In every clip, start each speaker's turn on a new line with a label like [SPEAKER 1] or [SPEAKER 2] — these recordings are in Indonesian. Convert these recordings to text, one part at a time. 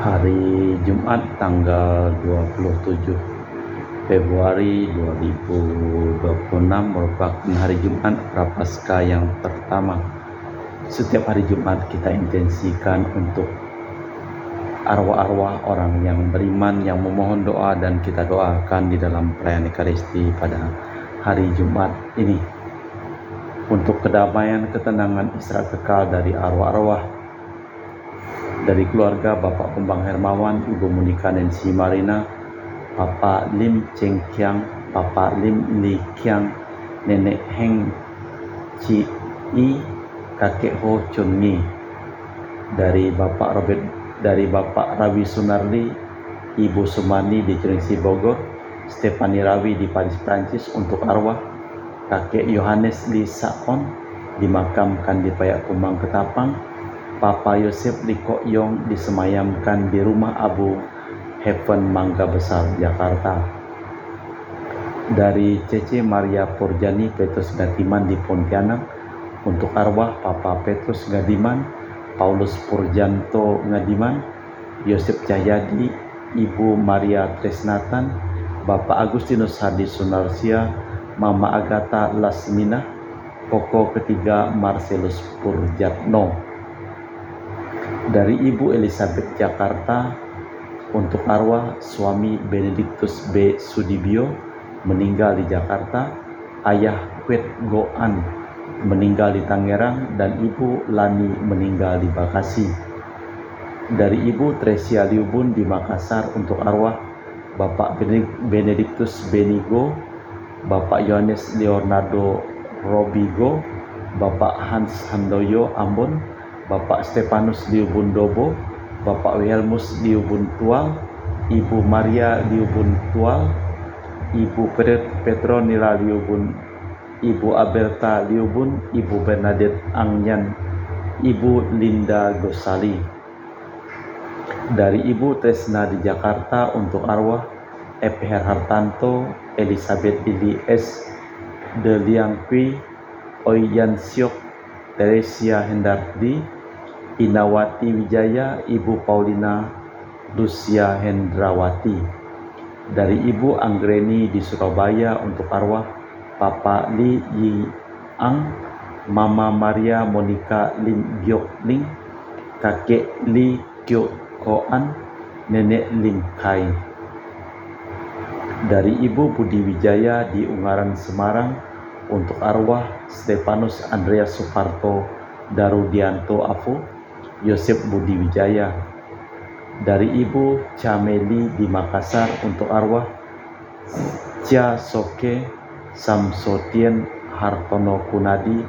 [SPEAKER 1] Hari Jumat tanggal 27 Februari 2026 merupakan hari Jumat Prapaskah yang pertama. Setiap hari Jumat kita intensikan untuk arwah-arwah orang yang beriman, yang memohon doa, dan kita doakan di dalam perayaan Ekaristi pada hari Jumat ini untuk kedamaian, ketenangan, istirahat kekal dari arwah-arwah dari keluarga Bapak Kumbang Hermawan, Ibu Monika Nancy Marina, Papa Lim Cheng Kiang, Papa Lim Li Kiang, Nenek Heng Chi I, Kakek Ho Chun Ngi, dari Bapak Rawi Sunardi, Ibu Sumani di Cilengsi Bogor, Stefani Rawi di Paris Prancis untuk arwah Kakek Yohanes Li Saon dimakamkan di Payak Kumbang Ketapang, Papa Yosef Li Kok Yong disemayamkan di rumah Abu Heaven Mangga Besar, Jakarta. Dari Cece Maria Purjani Petrus Gadiman di Pontianak untuk arwah Papa Petrus Gadiman, Paulus Purjanto Gadiman, Yosef Cahyadi, Ibu Maria Tresnatan, Bapak Agustinus Hadi Sunarsia, Mama Agatha Lasmina, Koko ketiga Marcelus Purjatno. Dari Ibu Elizabeth Jakarta untuk arwah suami Benediktus B. Sudibyo meninggal di Jakarta, Ayah Kwet Goan meninggal di Tangerang, dan Ibu Lani meninggal di Bekasi. Dari Ibu Tresia Liubun di Makassar untuk arwah Bapak Benediktus Benigo, Bapak Yohanes Leonardo Robigo, Bapak Hans Handoyo Ambon, Bapak Stefanus Liubun Dobo, Bapak Wilhelmus Liubun Tual, Ibu Maria Liubun Tual, Ibu Petronila Liubun, Ibu Aberta Liubun, Ibu Bernadette Angyan, Ibu Linda Gosali. Dari Ibu Tresna di Jakarta untuk arwah Epher Hartanto, Elizabeth Lili S. De Liangkwi, Oyan Syok, Teresia Hendardi, Inawati Wijaya, Ibu Paulina Lucia Hendrawati. Dari Ibu Anggreni di Surabaya untuk arwah Papa Li Yi Ang, Mama Maria Monica Lim Gyok Ling, Kakek Li Kyok Koan, Nenek Lim Kai. Dari Ibu Budi Wijaya di Ungaran Semarang untuk arwah Stefanus Andreas Suparto Darudianto Afu, Yosef Budi Wijaya. Dari Ibu Cameli di Makassar untuk arwah Cia Soke Samsotien Hartono Kunadi,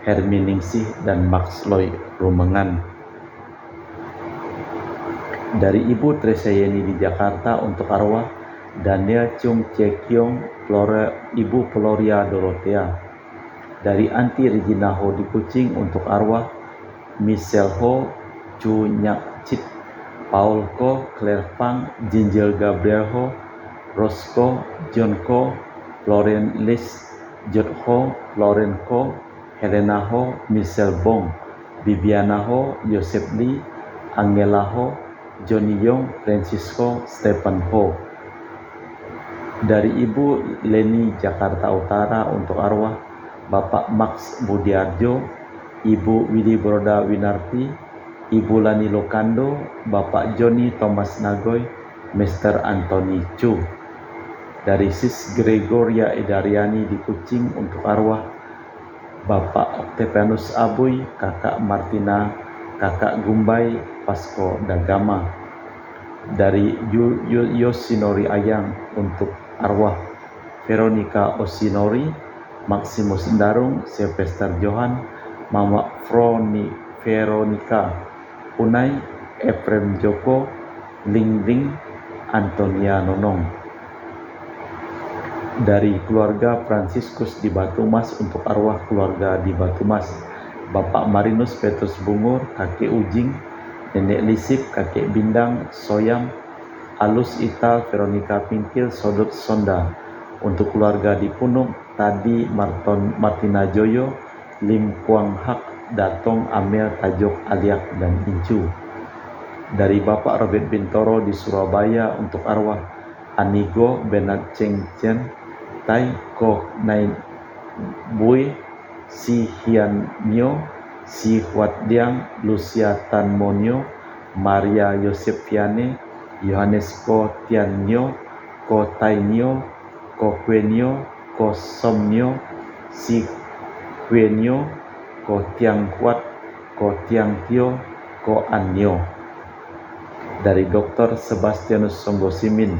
[SPEAKER 1] Hermi Ningsih, dan Max Loy Rumengan. Dari Ibu Tresayeni di Jakarta untuk arwah Daniel Chung Cekyong, Ibu Floria Dorothea. Dari Anti Regina Ho di Kucing untuk arwah Michelle Ho, Chu Nyak Chit, Paul Ko, Claire Pang, Jinjel Gabriel Ho, Rosco, John Ko, Lauren Lis, Jod Ho, Lauren Ko, Helena Ho, Michelle Bong, Bibiana Ho, Joseph Lee, Angela Ho, Johnny Yong, Francisco, Stephen Ho. Dari Ibu Leni Jakarta Utara untuk arwah Bapak Max Budiarjo, Ibu Widi Broda Winarti, Ibu Lani Lokando, Bapak Joni Thomas Nagoy, Mr. Anthony Chu. Dari Sis Gregoria Edariani di Kucing untuk arwah Bapak Octavianus Abuy, Kakak Martina, Kakak Gumbay Pasko Dagama. Dari Yosinori Ayang untuk arwah Veronica Osinori, Maximus Darung, Sylvester Johan, Mama Veronica Unai, Efrem Joko, Ling Ling, Antonia Nonong. Dari keluarga Fransiskus di Batumas untuk arwah keluarga di Batumas, Bapak Marinus Petrus Bungur, Kakek Ujing, Nenek Lisip, Kakek Bindang Soyam, Alus Ita Veronica Pintil Sodot Sonda. Untuk keluarga di Punuk, Tadi Martina Joyo, Lim Kuang Hak, Datong Amel Tajok Aliak, dan Incu. Dari Bapak Robert Bintoro di Surabaya untuk arwah Anigo Benat Cheng Chen Tai Koh Nai Bui Si Hian Nyo Si Huat Diang Lucia Tan Monyo Maria Yosefiane Yohanes Ko Tian Nyo Ko Tai Nyo Ko Kwe Nyo Ko Som Nyo Si Kwe Nyo Ko Tiang Huat Ko Tiang Tio Ko An Nyo. Dari Dr. Sebastianus Songgo Simin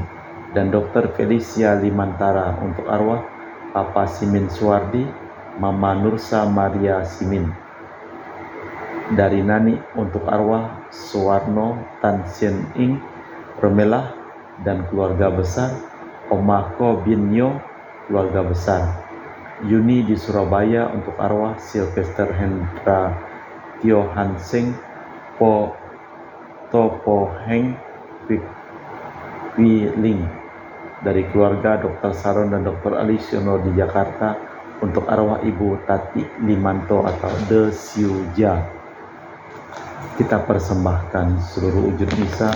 [SPEAKER 1] dan Dr. Felicia Limantara untuk arwah Papa Simin Suwardi, Mama Nursa Maria Simin. Dari Nani untuk arwah Suwarno Tan Sien Ing Romelah dan keluarga besar, Omako Bin Nyo keluarga besar. Yuni di Surabaya untuk arwah Sylvester Hendra Tio Hanseng Po Topo Heng Wi Ling. Dari keluarga Dr. Saron dan Dr. Alisiono di Jakarta untuk arwah Ibu Tati Limanto atau De Siuja. Kita persembahkan seluruh wujud misa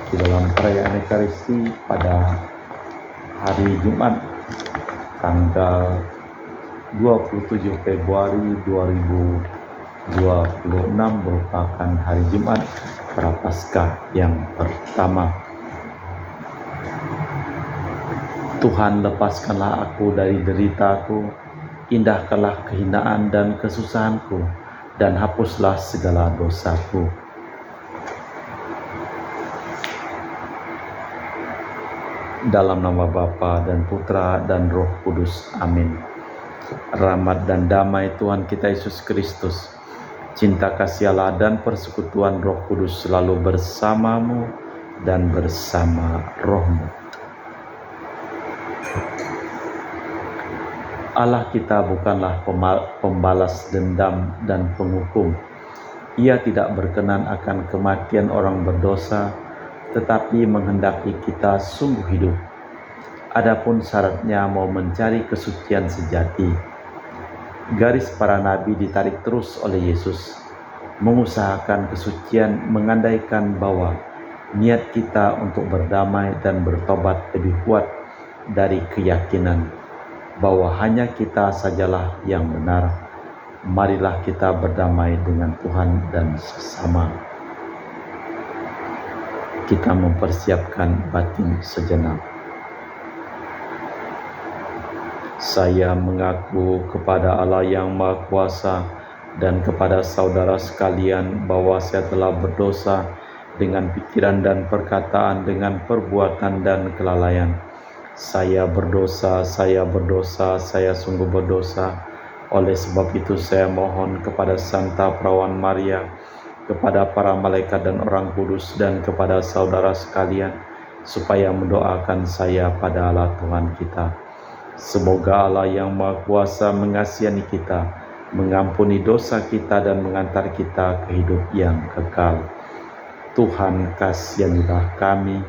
[SPEAKER 1] di dalam perayaan Ekaristi pada hari Jumat tanggal 27 Februari 2026 merupakan hari Jumat Prapaskah yang pertama. Tuhan, lepaskanlah aku dari deritaku, indahkanlah kehinaan dan kesusahanku, dan hapuslah segala dosaku. Dalam nama Bapa dan Putra dan Roh Kudus. Amin. Rahmat dan damai Tuhan kita Yesus Kristus, cinta kasih Allah dan persekutuan Roh Kudus selalu bersamamu dan bersama rohmu. Allah kita bukanlah pembalas dendam dan penghukum. Ia tidak berkenan akan kematian orang berdosa, tetapi menghendaki kita sungguh hidup. Adapun syaratnya mau mencari kesucian sejati. Garis para nabi ditarik terus oleh Yesus. Mengusahakan kesucian mengandaikan bahwa niat kita untuk berdamai dan bertobat lebih kuat dari keyakinan bahwa hanya kita sajalah yang benar. Marilah kita berdamai dengan Tuhan dan sesama. Kita mempersiapkan batin sejenak. Saya mengaku kepada Allah yang Maha Kuasa dan kepada saudara sekalian bahwa saya telah berdosa dengan pikiran dan perkataan, dengan perbuatan dan kelalaian. Saya berdosa, saya sungguh berdosa. Oleh sebab itu saya mohon kepada Santa Perawan Maria, kepada para malaikat dan orang kudus, dan kepada saudara sekalian, supaya mendoakan saya pada Allah Tuhan kita. Semoga Allah yang Maha Kuasa mengasihani kita, mengampuni dosa kita, dan mengantar kita ke hidup yang kekal. Tuhan kasihanilah kami,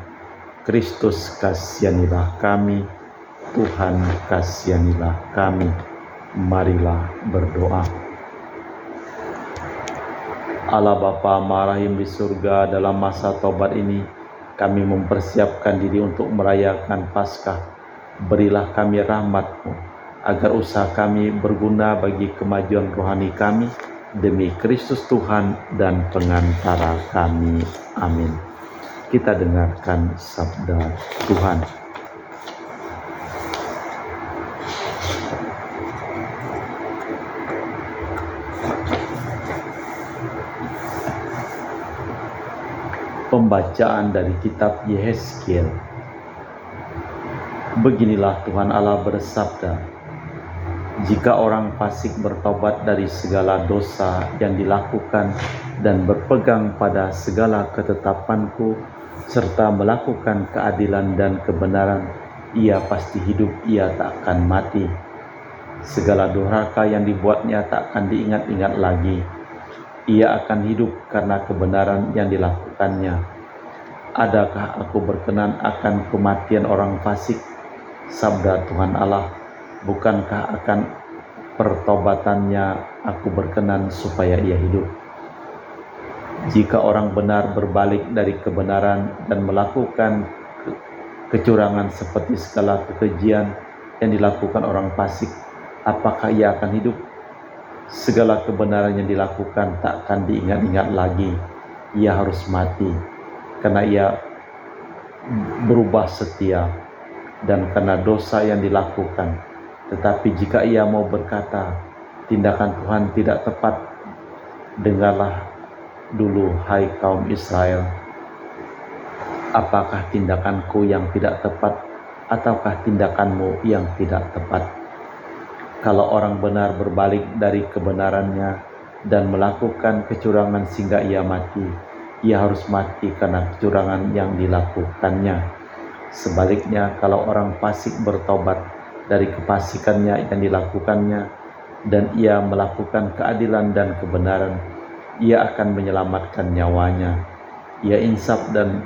[SPEAKER 1] Kristus kasihanilah kami, Tuhan kasihanilah kami. Marilah berdoa. Allah Bapa Maha Rahim di surga, dalam masa tobat ini kami mempersiapkan diri untuk merayakan Paskah. Berilah kami rahmat-Mu, agar usaha kami berguna bagi kemajuan rohani kami, demi Kristus Tuhan dan pengantara kami. Amin. Kita dengarkan sabda Tuhan. Pembacaan dari kitab Yehezkiel. Beginilah Tuhan Allah bersabda, jika orang fasik bertobat dari segala dosa yang dilakukan dan berpegang pada segala ketetapanku, serta melakukan keadilan dan kebenaran, ia pasti hidup, ia tak akan mati. Segala durhaka yang dibuatnya tak akan diingat-ingat lagi. Ia akan hidup karena kebenaran yang dilakukannya. Adakah aku berkenan akan kematian orang fasik? Sabda Tuhan Allah, bukankah akan pertobatannya aku berkenan supaya ia hidup? Jika orang benar berbalik dari kebenaran dan melakukan kecurangan seperti segala kekejian yang dilakukan orang fasik, apakah ia akan hidup? Segala kebenaran yang dilakukan tak akan diingat-ingat lagi. Ia harus mati karena ia berubah setia dan karena dosa yang dilakukan. Tetapi jika ia mau berkata, tindakan Tuhan tidak tepat, dengarlah dulu hai kaum Israel. Apakah tindakanku yang tidak tepat ataukah tindakanmu yang tidak tepat? Kalau orang benar berbalik dari kebenarannya dan melakukan kecurangan sehingga ia mati, ia harus mati karena kecurangan yang dilakukannya. Sebaliknya, kalau orang fasik bertobat dari kefasikannya yang dilakukannya dan ia melakukan keadilan dan kebenaran, ia akan menyelamatkan nyawanya. Ia insaf dan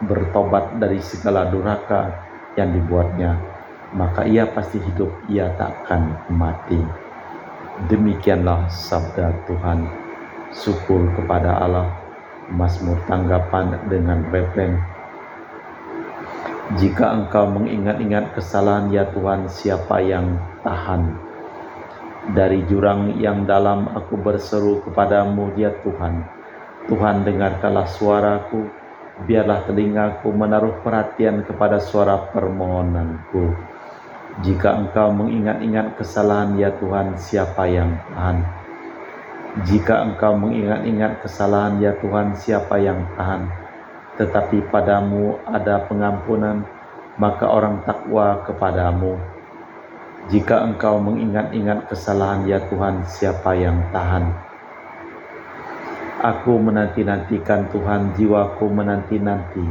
[SPEAKER 1] bertobat dari segala durhaka yang dibuatnya, maka ia pasti hidup, ia takkan mati. Demikianlah sabda Tuhan. Syukur kepada Allah. Mazmur tanggapan dengan refren. Jika engkau mengingat-ingat kesalahan ya Tuhan, siapa yang tahan? Dari jurang yang dalam aku berseru kepadamu ya Tuhan. Tuhan, dengarkanlah suaraku, biarlah telingaku menaruh perhatian kepada suara permohonanku. Jika engkau mengingat-ingat kesalahan ya Tuhan, siapa yang tahan? Jika engkau mengingat-ingat kesalahan ya Tuhan, siapa yang tahan? Tetapi padamu ada pengampunan, maka orang takwa kepadamu. Jika engkau mengingat-ingat kesalahan ya Tuhan, siapa yang tahan? Aku menanti-nantikan Tuhan, jiwaku menanti-nanti,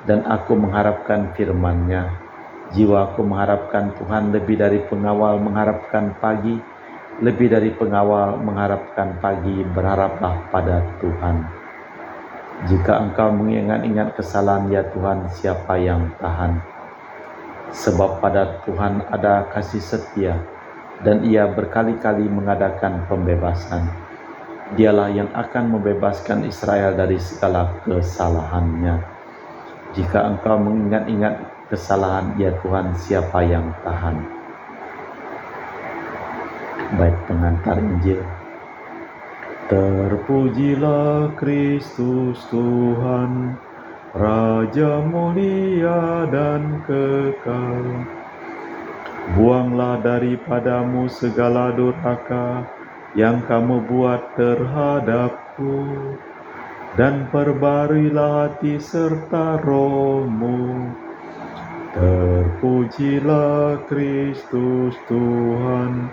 [SPEAKER 1] dan aku mengharapkan firman-Nya. Jiwaku mengharapkan Tuhan lebih dari pengawal mengharapkan pagi, lebih dari pengawal mengharapkan pagi, berharaplah pada Tuhan. Jika engkau mengingat-ingat kesalahan ya Tuhan, siapa yang tahan? Sebab pada Tuhan ada kasih setia, dan ia berkali-kali mengadakan pembebasan. Dialah yang akan membebaskan Israel dari segala kesalahannya. Jika engkau mengingat-ingat kesalahan ya Tuhan, siapa yang tahan? Bait pengantar Injil. Terpujilah Kristus Tuhan, Raja mulia dan kekal. Buanglah daripadamu segala durhaka yang kamu buat terhadapku, dan perbaruilah hati serta rohmu. Terpujilah Kristus Tuhan,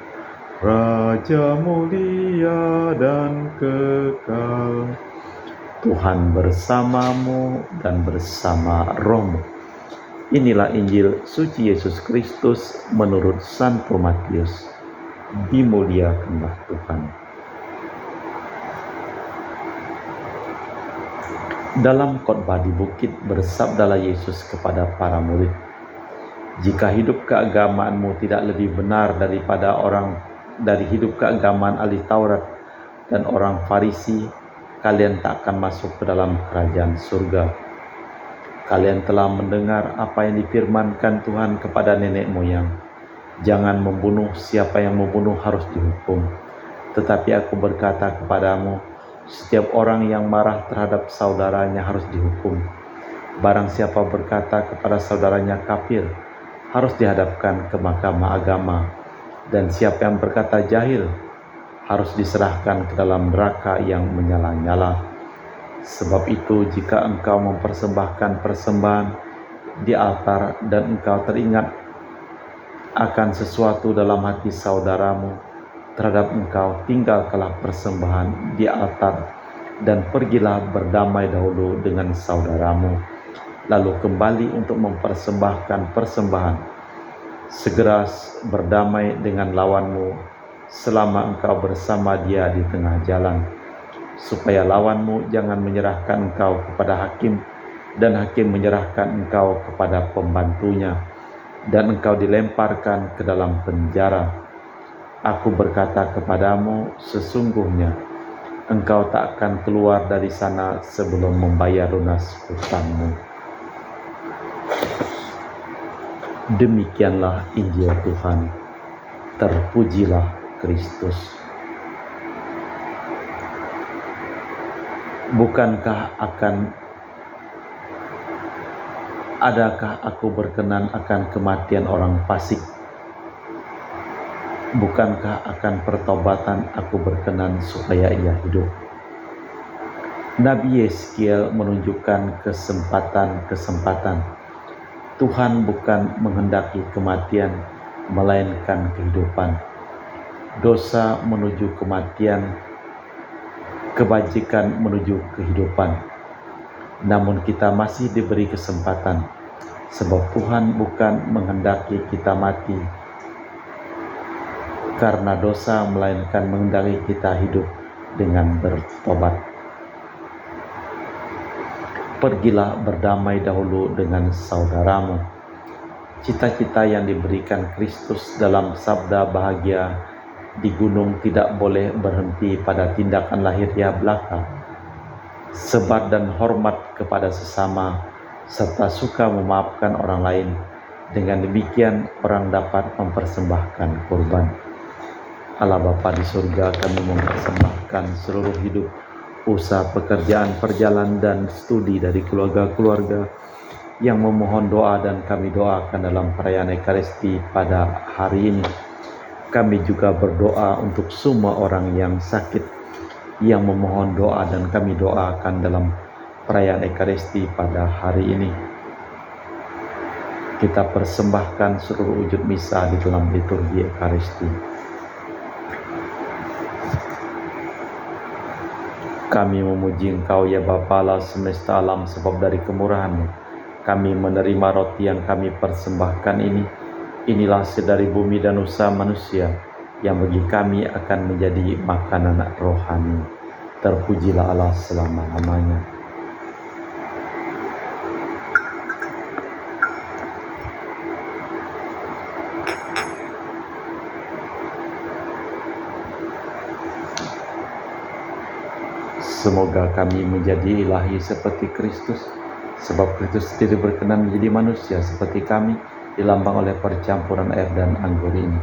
[SPEAKER 1] Raja mulia dan kekal. Tuhan bersamamu dan bersama rohmu. Inilah Injil suci Yesus Kristus menurut Santo Matius. Dimuliakanlah Tuhan. Dalam khotbah di bukit bersabdalah Yesus kepada para murid, jika hidup keagamaanmu tidak lebih benar dari hidup keagamaan ahli Taurat dan orang Farisi, kalian tak akan masuk ke dalam kerajaan surga. Kalian telah mendengar apa yang difirmankan Tuhan kepada nenek moyang. Jangan membunuh, siapa yang membunuh harus dihukum. Tetapi aku berkata kepadamu, setiap orang yang marah terhadap saudaranya harus dihukum. Barang siapa berkata kepada saudaranya kafir, harus dihadapkan ke mahkamah agama. Dan siapa yang berkata jahil, harus diserahkan ke dalam neraka yang menyala-nyala. Sebab itu, jika engkau mempersembahkan persembahan di altar dan engkau teringat akan sesuatu dalam hati saudaramu terhadap engkau, tinggalkanlah persembahan di altar dan pergilah berdamai dahulu dengan saudaramu, lalu kembali untuk mempersembahkan persembahan. Segera berdamai dengan lawanmu selama engkau bersama dia di tengah jalan, supaya lawanmu jangan menyerahkan engkau kepada hakim, dan hakim menyerahkan engkau kepada pembantunya, dan engkau dilemparkan ke dalam penjara. Aku berkata kepadamu, sesungguhnya engkau tak akan keluar dari sana sebelum membayar lunas hutangmu. Demikianlah Injil Tuhan. Terpujilah Kristus. Adakah aku berkenan akan kematian orang fasik? Bukankah akan pertobatan aku berkenan supaya ia hidup? Nabi Yeskiel menunjukkan kesempatan. Tuhan bukan menghendaki kematian, melainkan kehidupan. Dosa menuju kematian, kebajikan menuju kehidupan. Namun kita masih diberi kesempatan, sebab Tuhan bukan menghendaki kita mati karena dosa, melainkan menghendaki kita hidup dengan bertobat. Pergilah berdamai dahulu dengan saudaramu. Cita-cita yang diberikan Kristus dalam sabda bahagia di gunung tidak boleh berhenti pada tindakan lahiriah belaka. Sebat dan hormat kepada sesama, serta suka memaafkan orang lain. Dengan demikian orang dapat mempersembahkan kurban. Allah Bapa di surga, kami mempersembahkan seluruh hidup, usaha, pekerjaan, perjalanan, dan studi dari keluarga-keluarga yang memohon doa, dan kami doakan dalam perayaan Ekaristi pada hari ini. Kami juga berdoa untuk semua orang yang sakit, yang memohon doa, dan kami doakan dalam perayaan Ekaristi pada hari ini. Kita persembahkan seluruh wujud misa di dalam liturgi Ekaristi. Kami memuji Engkau ya Bapa Allah semesta alam, sebab dari kemurahan-Mu kami menerima roti yang kami persembahkan ini. Inilah sedari bumi dan usaha manusia yang bagi kami akan menjadi makanan rohani. Terpujilah Allah selama-lamanya. Semoga kami menjadi ilahi seperti Kristus, sebab Kristus sendiri berkenan menjadi manusia seperti kami, dilambang oleh percampuran air dan anggur ini.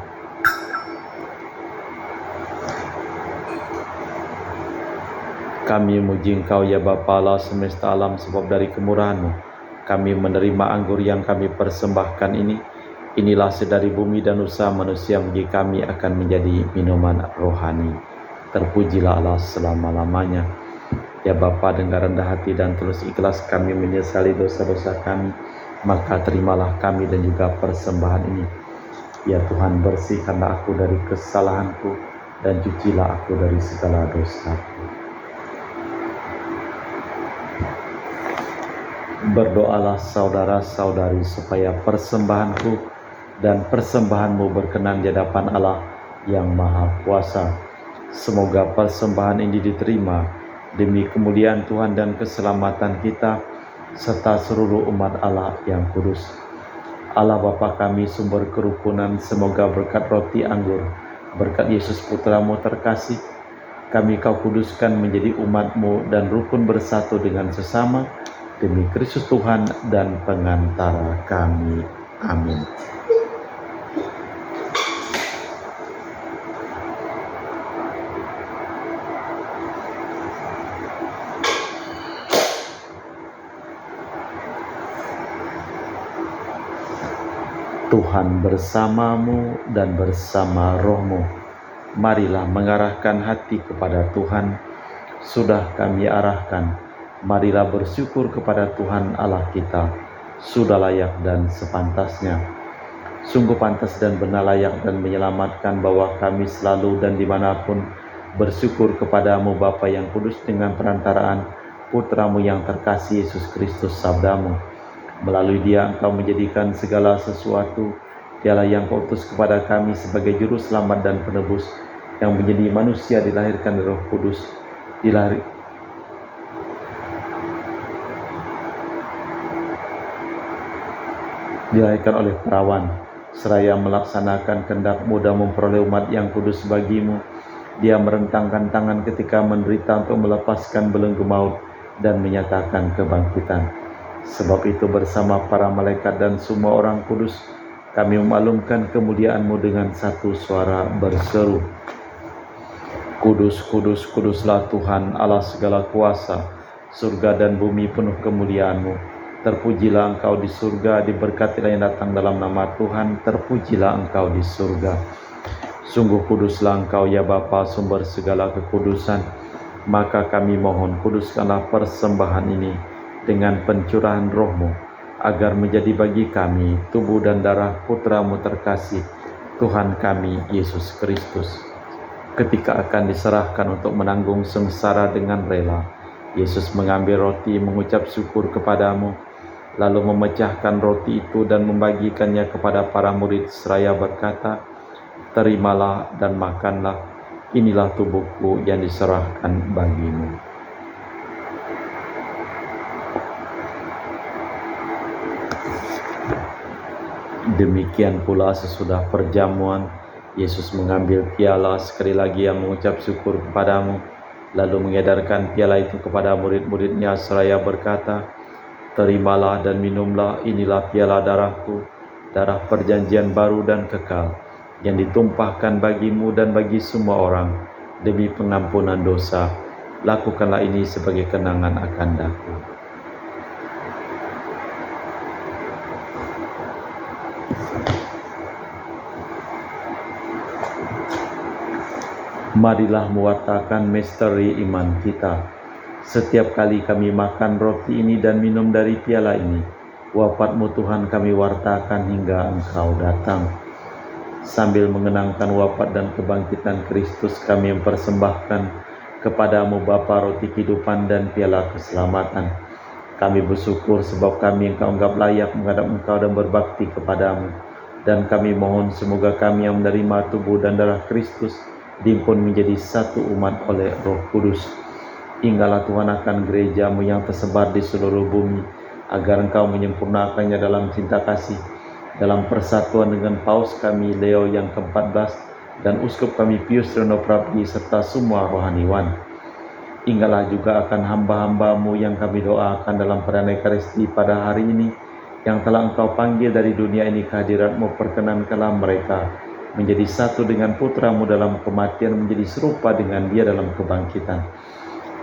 [SPEAKER 1] Kami memuji Engkau ya Bapa Allah semesta alam, sebab dari kemurahan-Mu kami menerima anggur yang kami persembahkan ini. Inilah sedari bumi dan usaha manusia bagi kami akan menjadi minuman rohani. Terpujilah Allah selama-lamanya. Ya Bapa, dengan rendah hati dan tulus ikhlas kami menyesali dosa-dosa kami, maka terimalah kami dan juga persembahan ini. Ya Tuhan, bersihkanlah aku dari kesalahanku dan cucilah aku dari segala dosaku. Berdoalah saudara-saudari supaya persembahanku dan persembahanmu berkenan di hadapan Allah yang Maha Kuasa. Semoga persembahan ini diterima demi kemuliaan Tuhan dan keselamatan kita, serta seluruh umat Allah yang kudus. Allah Bapa kami, sumber kerukunan, semoga berkat roti anggur, berkat Yesus Putra-Mu terkasih, kami Kau kuduskan menjadi umat-Mu dan rukun bersatu dengan sesama, demi Kristus Tuhan dan pengantara kami. Amin. Tuhan bersamamu dan bersama rohmu. Marilah mengarahkan hati kepada Tuhan. Sudah kami arahkan, marilah bersyukur kepada Tuhan Allah kita. Sudah layak dan sepantasnya. Sungguh pantas dan benar, layak dan menyelamatkan bahwa kami selalu dan dimanapun bersyukur kepadamu Bapa yang kudus, dengan perantaraan Putra-Mu yang terkasih Yesus Kristus, sabda-Mu. Melalui Dia Engkau menjadikan segala sesuatu. Dialah yang Kau utus kepada kami sebagai juru selamat dan penebus, yang menjadi manusia, dilahirkan dari Roh Kudus, dilahirkan oleh perawan, seraya melaksanakan kehendak-Mu dan memperoleh umat yang kudus bagi-Mu. Dia merentangkan tangan ketika menderita untuk melepaskan belenggu maut dan menyatakan kebangkitan. Sebab itu bersama para malaikat dan semua orang kudus, kami memaklumkan kemuliaan-Mu dengan satu suara berseru, Kudus, kudus, kuduslah Tuhan Allah segala kuasa, surga dan bumi penuh kemuliaan-Mu. Terpujilah Engkau di surga, diberkatilah yang datang dalam nama Tuhan, terpujilah Engkau di surga. Sungguh kuduslah Engkau ya Bapa, sumber segala kekudusan. Maka kami mohon, kuduskanlah persembahan ini dengan pencurahan Roh-Mu, agar menjadi bagi kami tubuh dan darah Putra-Mu terkasih, Tuhan kami Yesus Kristus. Ketika akan diserahkan untuk menanggung sengsara dengan rela, Yesus mengambil roti, mengucap syukur kepadamu, lalu memecahkan roti itu dan membagikannya kepada para murid seraya berkata, Terimalah dan makanlah, inilah tubuhku yang diserahkan bagimu. Demikian pula sesudah perjamuan, Yesus mengambil piala, sekali lagi yang mengucap syukur kepadamu, lalu mengedarkan piala itu kepada murid-muridnya seraya berkata, Terimalah dan minumlah, inilah piala darahku, darah perjanjian baru dan kekal, yang ditumpahkan bagimu dan bagi semua orang, demi pengampunan dosa. Lakukanlah ini sebagai kenangan akan daku. Marilah mewartakan misteri iman kita. Setiap kali kami makan roti ini dan minum dari piala ini, wafat-Mu Tuhan kami wartakan hingga Engkau datang. Sambil mengenangkan wafat dan kebangkitan Kristus, kami mempersembahkan kepadamu Bapa roti kehidupan dan piala keselamatan. Kami bersyukur sebab kami Engkau anggap layak menghadap Engkau dan berbakti kepadamu. Dan kami mohon semoga kami yang menerima tubuh dan darah Kristus dihimpun menjadi satu umat oleh Roh Kudus. Ingatlah Tuhan akan gereja-Mu yang tersebar di seluruh bumi, agar Engkau menyempurnakannya dalam cinta kasih, dalam persatuan dengan Paus kami Leo yang ke-14 dan Uskup kami Pius Reno Prabdi serta semua rohaniwan. Ingatlah juga akan hamba-hamba-Mu yang kami doakan dalam perayaan Ekaristi pada hari ini, yang telah Engkau panggil dari dunia ini ke hadirat-Mu. Perkenankanlah mereka menjadi satu dengan Putra-Mu dalam kematian, menjadi serupa dengan Dia dalam kebangkitan.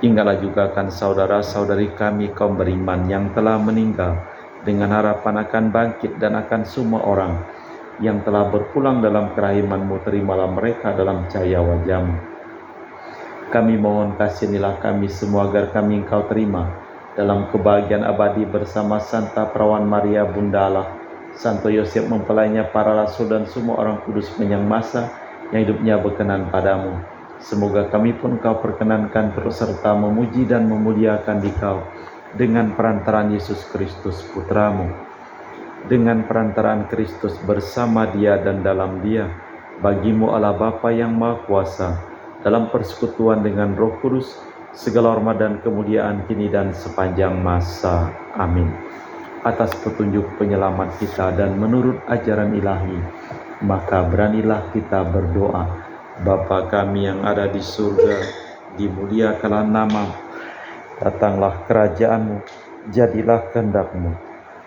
[SPEAKER 1] Ingatlah juga akan saudara-saudari kami kaum beriman yang telah meninggal, dengan harapan akan bangkit, dan akan semua orang yang telah berpulang dalam kerahiman-Mu. Terimalah mereka dalam cahaya wajah-Mu. Kami mohon kasihanilah kami semua agar kami Engkau terima dalam kebahagiaan abadi bersama Santa Perawan Maria Bunda Allah, Santo Yosef mempelainya, para rasul dan semua orang kudus sepanjang masa yang hidupnya berkenan padamu. Semoga kami pun Kau perkenankan terus serta memuji dan memuliakan Dikau dengan perantaraan Yesus Kristus Putra-Mu. Dengan perantaraan Kristus bersama Dia dan dalam Dia, bagi-Mu Allah Bapa yang Maha Kuasa, dalam persekutuan dengan Roh Kudus, segala hormat dan kemuliaan kini dan sepanjang masa. Amin. Atas petunjuk penyelamat kita dan menurut ajaran ilahi, maka beranilah kita berdoa. Bapa kami yang ada di surga, dimuliakanlah nama-Mu, datanglah kerajaan-Mu, jadilah kehendak-Mu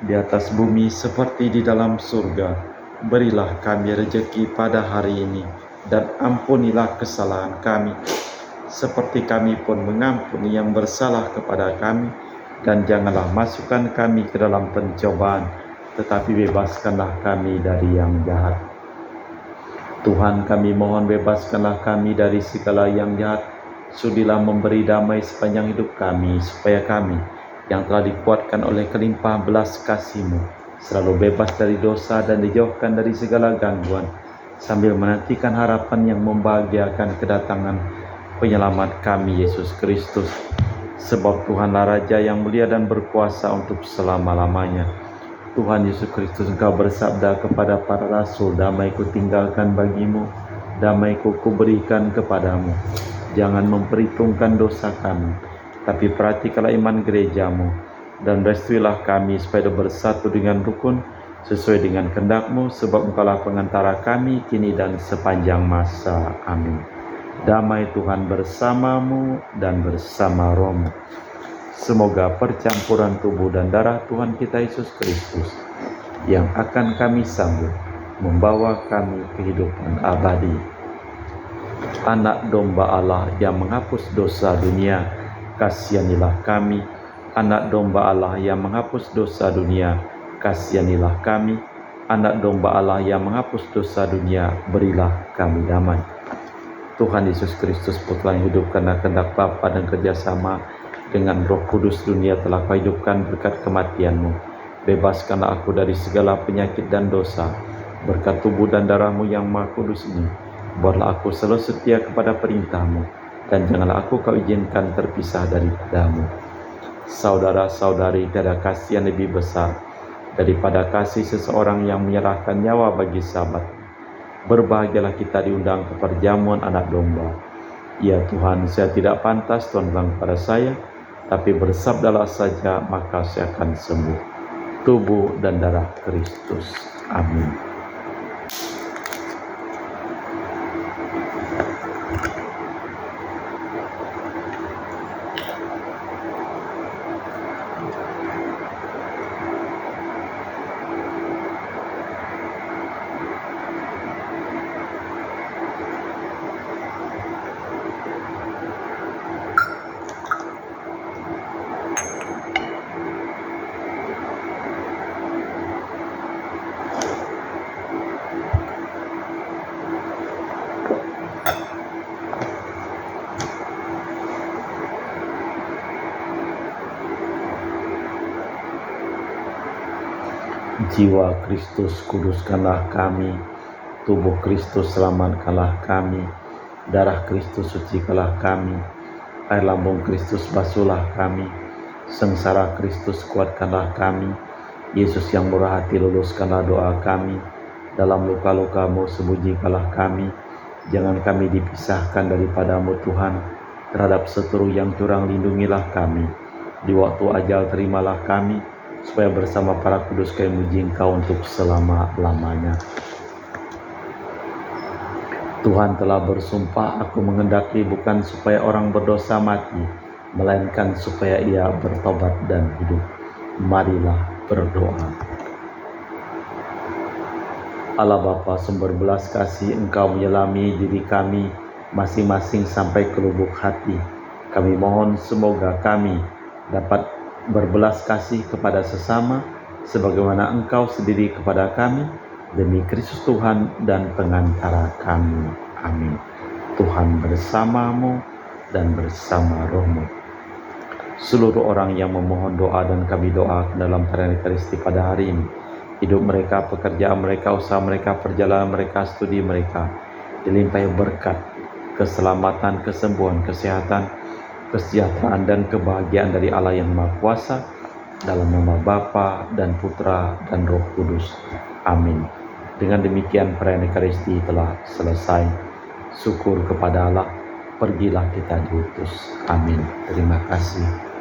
[SPEAKER 1] di atas bumi seperti di dalam surga. Berilah kami rejeki pada hari ini, dan ampunilah kesalahan kami, seperti kami pun mengampuni yang bersalah kepada kami. Dan janganlah masukkan kami ke dalam pencobaan, tetapi bebaskanlah kami dari yang jahat. Tuhan, kami mohon bebaskanlah kami dari segala yang jahat. Sudilah memberi damai sepanjang hidup kami, supaya kami yang telah dikuatkan oleh kelimpahan belas kasih-Mu selalu bebas dari dosa dan dijauhkan dari segala gangguan, sambil menantikan harapan yang membahagiakan kedatangan penyelamat kami Yesus Kristus. Sebab Tuhanlah Raja yang mulia dan berkuasa untuk selama-lamanya. Tuhan Yesus Kristus, Engkau bersabda kepada para rasul, Damai-Ku tinggalkan bagimu, damai-Ku kuberikan kepadamu. Jangan memperhitungkan dosa kami, tapi perhatikanlah iman gereja-Mu, dan restuilah kami supaya bersatu dengan rukun, sesuai dengan kehendak-Mu, sebab Engkaulah pengantara kami kini dan sepanjang masa. Amin. Damai Tuhan bersamamu dan bersama rohmu. Semoga percampuran tubuh dan darah Tuhan kita Yesus Kristus yang akan kami sambut membawa kami kehidupan abadi. Anak domba Allah yang menghapus dosa dunia, kasihanilah kami. Anak domba Allah yang menghapus dosa dunia, kasihanilah kami. Anak domba Allah yang menghapus dosa dunia, berilah kami damai. Tuhan Yesus Kristus, Putra yang hidup karena kehendak Bapa dan kerjasama dengan Roh Kudus, dunia telah Kau hidupkan berkat kematian-Mu. Bebaskanlah aku dari segala penyakit dan dosa, berkat tubuh dan darah-Mu yang Maha Kudus ini. Buatlah aku selalu setia kepada perintah-Mu, dan janganlah aku Kau izinkan terpisah daripada-Mu. Saudara-saudari, tiada kasih yang lebih besar daripada kasih seseorang yang menyerahkan nyawa bagi sahabat. Berbahagialah kita diundang ke perjamuan anak domba. Ya Tuhan, saya tidak pantas Tuhan bilang kepada saya, tapi bersabdalah saja maka saya akan sembuh. Tubuh dan darah Kristus. Amin. Jiwa Kristus kuduskanlah kami, tubuh Kristus selamatkanlah kami, darah Kristus sucikanlah kami, air lambung Kristus basuhlah kami, sengsara Kristus kuatkanlah kami, Yesus yang murah hati luluskanlah doa kami, dalam luka-luka-Mu sembunyikanlah kami, jangan kami dipisahkan daripadamu Tuhan, terhadap seteru yang curang lindungilah kami, di waktu ajal terimalah kami, supaya bersama para kudus kami memuji Engkau untuk selama-lamanya. Tuhan telah bersumpah, aku menghendaki bukan supaya orang berdosa mati, melainkan supaya ia bertobat dan hidup. Marilah berdoa. Allah Bapa sumber belas kasih, Engkau menyelami diri kami masing-masing sampai ke lubuk hati. Kami mohon semoga kami dapat berbelas kasih kepada sesama sebagaimana Engkau sendiri kepada kami, demi Kristus Tuhan dan pengantara kami. Amin. Tuhan bersamamu dan bersama rohmu. Seluruh orang yang memohon doa dan kami doakan dalam perayaan Ekaristi pada hari ini, hidup mereka, pekerjaan mereka, usaha mereka, perjalanan mereka, studi mereka dilimpahi berkat, keselamatan, kesembuhan, kesehatan, kesejahteraan dan kebahagiaan dari Allah yang Maha Kuasa, dalam nama Bapa dan Putra dan Roh Kudus. Amin. Dengan demikian perayaan Ekaristi telah selesai. Syukur kepada Allah, pergilah kita diutus. Amin. Terima kasih.